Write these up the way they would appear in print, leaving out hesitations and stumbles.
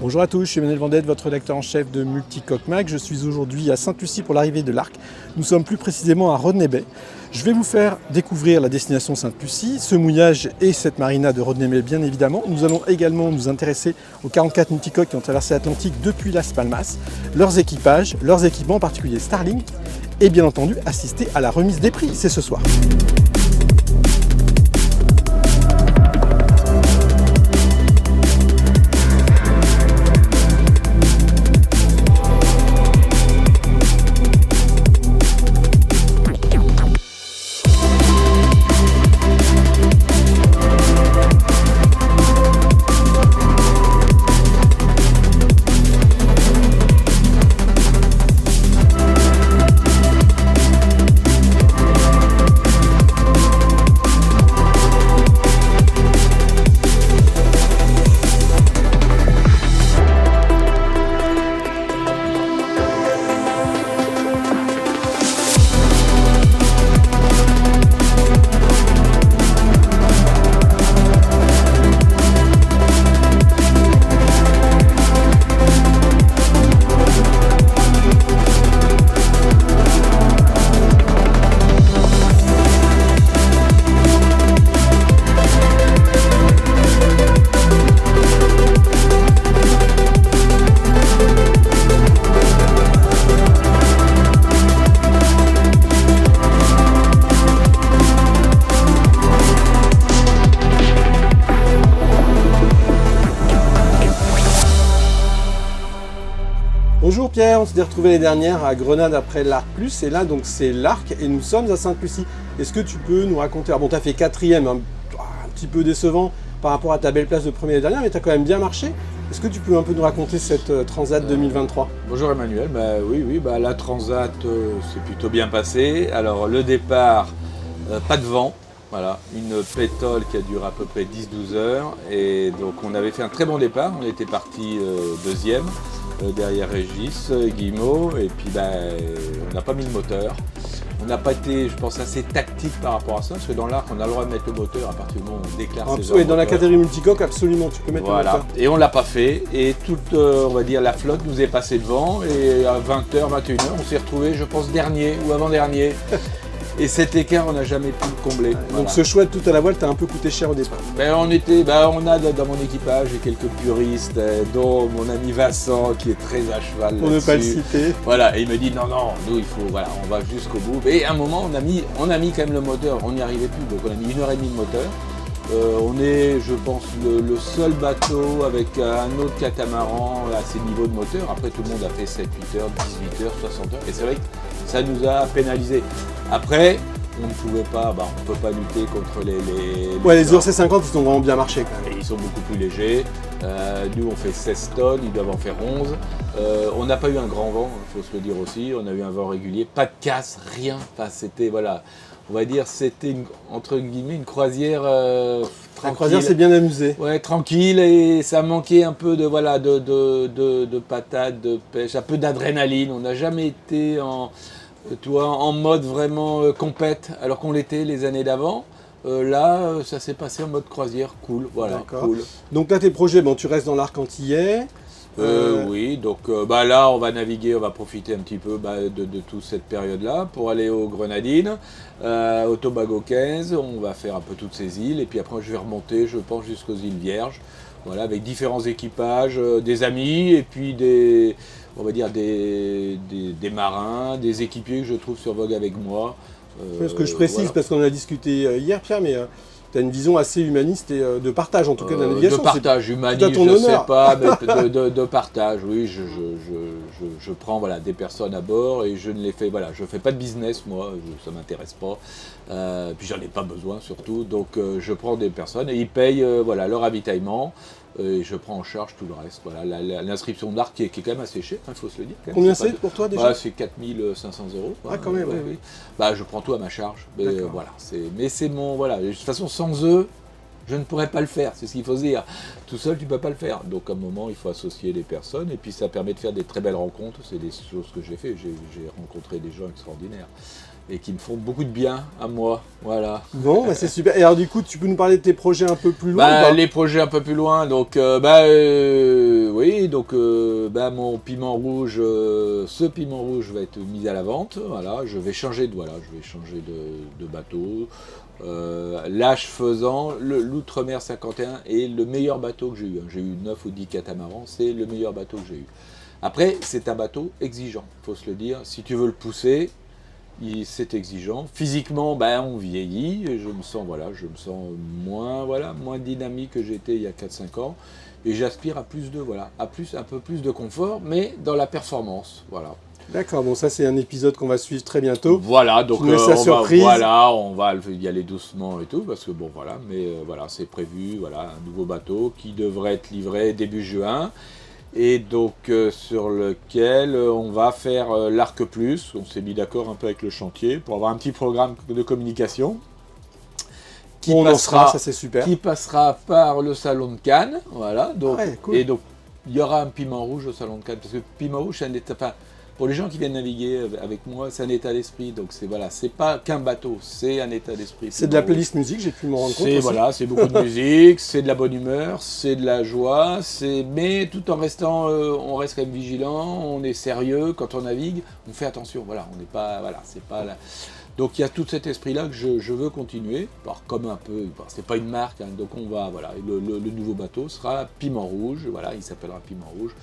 Bonjour à tous, je suis Emmanuel Vendette, votre rédacteur en chef de Multicoque Mag. Je suis aujourd'hui à Sainte-Lucie pour l'arrivée de l'Arc. Nous sommes plus précisément à Rodney Bay. Je vais vous faire découvrir la destination Sainte-Lucie, ce mouillage et cette marina de Rodney Bay bien évidemment. Nous allons également nous intéresser aux 44 multicoques qui ont traversé l'Atlantique depuis Las Palmas, leurs équipages, leurs équipements, en particulier Starlink, et bien entendu assister à la remise des prix, c'est ce soir. Bonjour Pierre, on s'est retrouvés l'année dernière à Grenade après l'Arc Plus et là donc c'est l'Arc et nous sommes à Sainte-Lucie. Est-ce que tu peux nous raconter, alors bon tu as fait 4e, un petit peu décevant par rapport à ta belle place de première l'année dernière mais tu as quand même bien marché. Est-ce que tu peux un peu nous raconter cette Transat 2023 ? Bonjour Emmanuel, oui, la Transat s'est plutôt bien passée. Alors le départ, pas de vent. Voilà, une pétole qui a duré à peu près 10-12 heures et donc on avait fait un très bon départ, on était parti deuxième derrière Régis, Guillemot et puis on n'a pas mis le moteur. On n'a pas été, je pense, assez tactique par rapport à ça parce que dans l'Arc on a le droit de mettre le moteur à partir du moment où on déclare ses heures. Et dans la catégorie multicoque absolument, tu peux mettre le moteur. Et on l'a pas fait et toute, on va dire, la flotte nous est passée devant et à 20h, 21h on s'est retrouvé, je pense, dernier ou avant-dernier. Et cet écart, on n'a jamais pu le combler. Donc voilà. ce choix de tout à la voile t'a un peu coûté cher au départ. On a dans mon équipage quelques puristes, dont mon ami Vincent qui est très à cheval. Pour ne pas le citer. Voilà, et il me dit non, nous il faut, voilà, on va jusqu'au bout. Et à un moment, on a mis quand même le moteur, on n'y arrivait plus, donc on a mis 1h30 de moteur. On est, je pense, le seul bateau avec un autre catamaran à ces niveaux de moteur. Après, tout le monde a fait 7, 8 heures, 18 heures, 60 heures. Et c'est vrai que ça nous a pénalisé. Après, on ne pouvait pas, on ne peut pas lutter contre les ERC50, ils ont vraiment bien marché quand même. Et ils sont beaucoup plus légers. Nous, on fait 16 tonnes, ils doivent en faire 11. On n'a pas eu un grand vent, il faut se le dire aussi. On a eu un vent régulier, pas de casse, rien. Enfin, c'était, voilà, on va dire, c'était entre guillemets une croisière tranquille. La croisière s'est bien amusée. Ouais, tranquille, et ça manquait un peu de patates, de pêche, un peu d'adrénaline. On n'a jamais été en mode vraiment compète, alors qu'on l'était les années d'avant. Là, ça s'est passé en mode croisière, cool, voilà, cool. Donc là, tes projets, tu restes dans l'Arc antillais. Oui, donc là, on va naviguer, on va profiter un petit peu de toute cette période-là pour aller aux Grenadines, au Tobago 15, on va faire un peu toutes ces îles, et puis après, je vais remonter, je pense, jusqu'aux îles Vierges, voilà, avec différents équipages, des amis, et puis des marins, des équipiers que je trouve sur Vogue avec moi. Ce que je précise, parce qu'on a discuté hier, Pierre, mais tu as une vision assez humaniste et de partage, en tout cas, de la navigation. De partage humaniste, je ne sais pas, mais de partage, oui. Je prends des personnes à bord et je ne les fais, je fais pas de business, moi, ça m'intéresse pas. Puis j'en ai pas besoin, surtout. Donc je prends des personnes et ils payent leur ravitaillement. Et je prends en charge tout le reste. Voilà, l'inscription d'Arc qui est quand même assez chère, il faut se le dire. Combien c'est pour toi déjà ? C'est 4 500 €. Ah, quand même, oui. Je prends tout à ma charge. Mais c'est mon. De toute façon, sans eux, je ne pourrais pas le faire, c'est ce qu'il faut se dire. Tout seul, tu ne peux pas le faire. Donc à un moment, il faut associer les personnes et puis ça permet de faire des très belles rencontres. C'est des choses que j'ai fait. J'ai rencontré des gens extraordinaires. et qui me font beaucoup de bien à moi. Voilà. Bon, bah, c'est super. Et alors du coup, tu peux nous parler de tes projets un peu plus loin ou pas? Les projets un peu plus loin, donc oui, donc mon piment rouge, ce piment rouge va être mis à la vente. Voilà, je vais changer de bateau. L'âge faisant, l'Outremer 51 est le meilleur bateau que j'ai eu. J'ai eu 9 ou 10 catamarans, c'est le meilleur bateau que j'ai eu. Après, c'est un bateau exigeant, il faut se le dire. Si tu veux le pousser, c'est exigeant. Physiquement, on vieillit. Et je me sens moins dynamique que j'étais il y a 4-5 ans. Et j'aspire à un peu plus de confort, mais dans la performance. Voilà. D'accord, bon ça c'est un épisode qu'on va suivre très bientôt. Voilà, donc on va y aller doucement et tout, parce que c'est prévu, un nouveau bateau qui devrait être livré début juin. Et donc sur lequel on va faire l'Arc Plus. On s'est mis d'accord un peu avec le chantier pour avoir un petit programme de communication ça c'est super. Qui passera par le salon de Cannes. Voilà, donc, cool. Et donc il y aura un piment rouge au salon de Cannes, parce que piment rouge, c'est un état. Pour les gens qui viennent naviguer avec moi, c'est un état d'esprit. Donc c'est pas qu'un bateau, c'est un état d'esprit. C'est de la playlist musique, j'ai pu me rendre compte aussi. C'est beaucoup de musique, c'est de la bonne humeur, c'est de la joie, mais tout en restant, on reste quand même vigilant, on est sérieux quand on navigue, on fait attention. Voilà, on n'est pas, c'est pas là. Donc il y a tout cet esprit-là que je veux continuer. Alors comme un peu, c'est pas une marque, hein, donc on va, le nouveau bateau sera Piment Rouge. Voilà, il s'appellera Piment Rouge.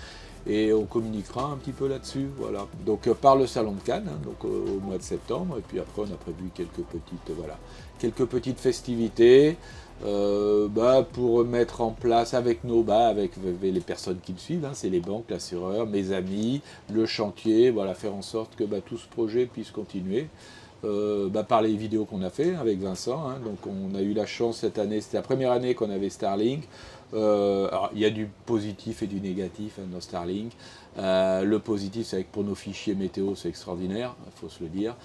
Et on communiquera un petit peu là-dessus, voilà. Donc par le salon de Cannes, hein, donc au mois de septembre, et puis après on a prévu quelques petites festivités pour mettre en place avec les personnes qui me suivent, hein, c'est les banques, l'assureur, mes amis, le chantier, faire en sorte que tout ce projet puisse continuer. Par les vidéos qu'on a fait avec Vincent, hein, donc on a eu la chance cette année, c'était la première année qu'on avait Starlink. Alors, il y a du positif et du négatif dans Starlink. Le positif, c'est que pour nos fichiers météo, c'est extraordinaire, il faut se le dire.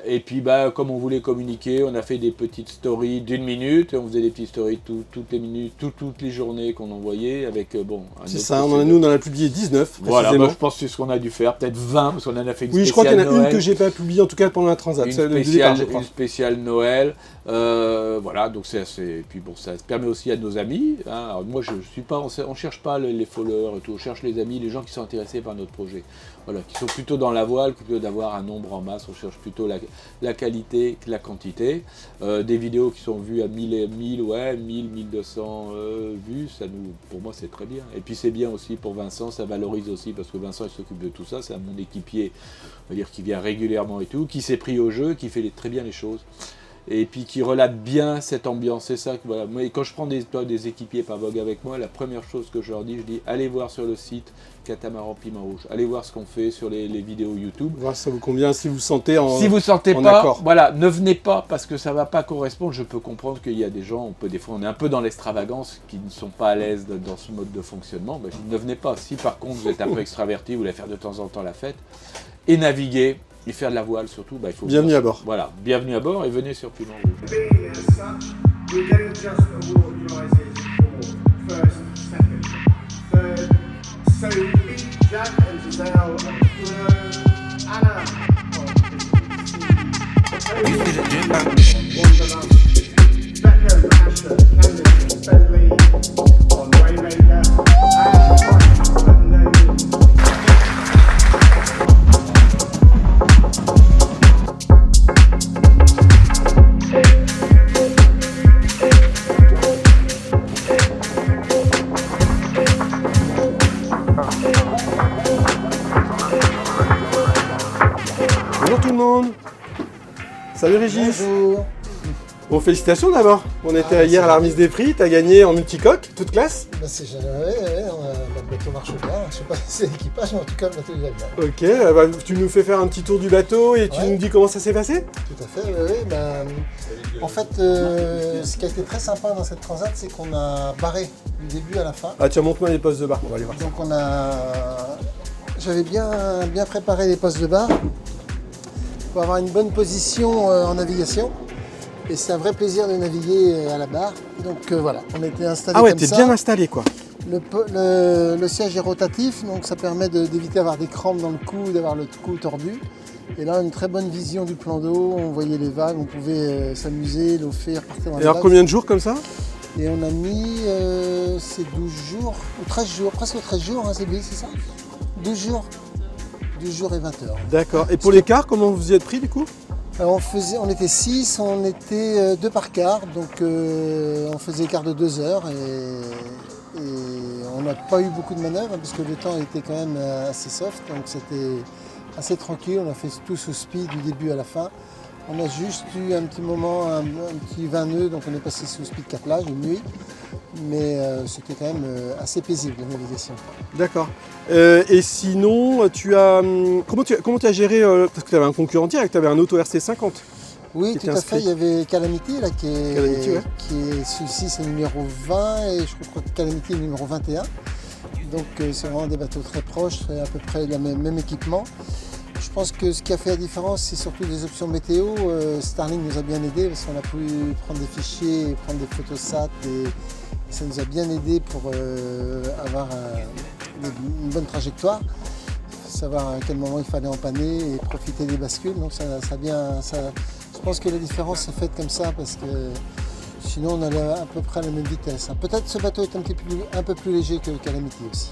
Et puis, comme on voulait communiquer, on a fait des petites stories d'1 minute. Et on faisait des petites stories toutes les minutes, toutes les journées qu'on envoyait. Avec, c'est ça, nous on en a publié 19. Voilà, je pense que c'est ce qu'on a dû faire, peut-être 20, parce qu'on en a fait une spéciale. Oui, je crois qu'il y en a Noël, une que j'ai pas publiée, en tout cas pendant la Transat. Une spéciale Noël. Donc et puis ça permet aussi à nos amis. Hein, alors moi, on cherche pas les followers et tout, on cherche les amis, les gens qui sont intéressés par notre projet. Voilà, qui sont plutôt dans la voile plutôt d'avoir un nombre en masse. On cherche plutôt la qualité que la quantité. Des vidéos qui sont vues à 1200 vues, pour moi c'est très bien. Et puis c'est bien aussi pour Vincent, ça valorise aussi, parce que Vincent il s'occupe de tout ça, c'est mon équipier, on va dire, qui vient régulièrement et tout, qui s'est pris au jeu, qui fait très bien les choses. Et puis qui relate bien cette ambiance, c'est ça. Moi, quand je prends des équipiers par vogue avec moi, la première chose que je leur dis, allez voir sur le site Catamaran Piment Rouge, allez voir ce qu'on fait sur les vidéos YouTube. Voir si ça vous convient, si vous sentez si vous sentez pas, ne venez pas parce que ça va pas correspondre. Je peux comprendre qu'il y a des gens, des fois on est un peu dans l'extravagance, qui ne sont pas à l'aise dans ce mode de fonctionnement. Ne venez pas. Si par contre vous êtes un peu extraverti, vous voulez faire de temps en temps la fête et naviguer. Et faire de la voile surtout, il faut... Bienvenue à bord. Voilà, bienvenue à bord et venez sur Piment Rouge. Bonjour tout le monde. Salut Régis. Bonjour. Bon, félicitations d'abord. On était hier à la remise des prix, tu as gagné en multicoque, toute classe. C'est le bateau marche bien. Je sais pas si c'est l'équipage, mais en tout cas le bateau il va bien. Ok, tu nous fais faire un petit tour du bateau et tu nous dis comment ça s'est passé. Tout à fait, oui. En fait, ce qui a été très sympa dans cette transat, c'est qu'on a barré du début à la fin. Ah tiens, montre-moi les postes de bar, on va aller voir ça. Donc j'avais bien préparé les postes de bar pour avoir une bonne position en navigation. Et c'est un vrai plaisir de naviguer à la barre. Donc voilà, on était installé comme ça. Ah ouais, t'es bien installé quoi. Le siège est rotatif, donc ça permet d'éviter d'avoir des crampes dans le cou, d'avoir le cou tordu. Et là, une très bonne vision du plan d'eau, on voyait les vagues, on pouvait s'amuser, l'eau faire, partir dans Et les alors vagues. combien de jours comme ça? Et on a mis ces 12 jours, ou 13 jours, presque 13 jours, hein, c'est bien, c'est ça 12 jours. 12 jours et 20 heures. D'accord. Et pour l'écart, comment vous y êtes pris du coup? Alors on était 6, on était 2 par quart, donc on faisait quart de 2 heures et on n'a pas eu beaucoup de manœuvres hein, parce que le temps était quand même assez soft, donc c'était assez tranquille, on a fait tout sous speed du début à la fin. On a juste eu un petit moment, un petit 20 nœuds, donc on est passé sous speed câblage une nuit, mais c'était quand même assez paisible la navigation. D'accord. Et sinon, comment tu as géré, parce que tu avais un concurrent direct, tu avais un Auto RC50. Oui, Qui tout était à fait. inscrit. Il y avait Calamity, là, Calamity, ouais. qui est celui-ci, c'est le numéro 20, et je crois que Calamity est le numéro 21. Donc c'est vraiment des bateaux très proches, à peu près le même équipement. Je pense que ce qui a fait la différence, c'est surtout les options météo. Starlink nous a bien aidé parce qu'on a pu prendre des fichiers, et prendre des photos SAT, et ça nous a bien aidé pour avoir une bonne trajectoire, savoir à quel moment il fallait empanner et profiter des bascules. Donc je pense que la différence s'est faite comme ça parce que sinon on allait à peu près à la même vitesse. Peut-être ce bateau est un peu plus léger que Calamity aussi.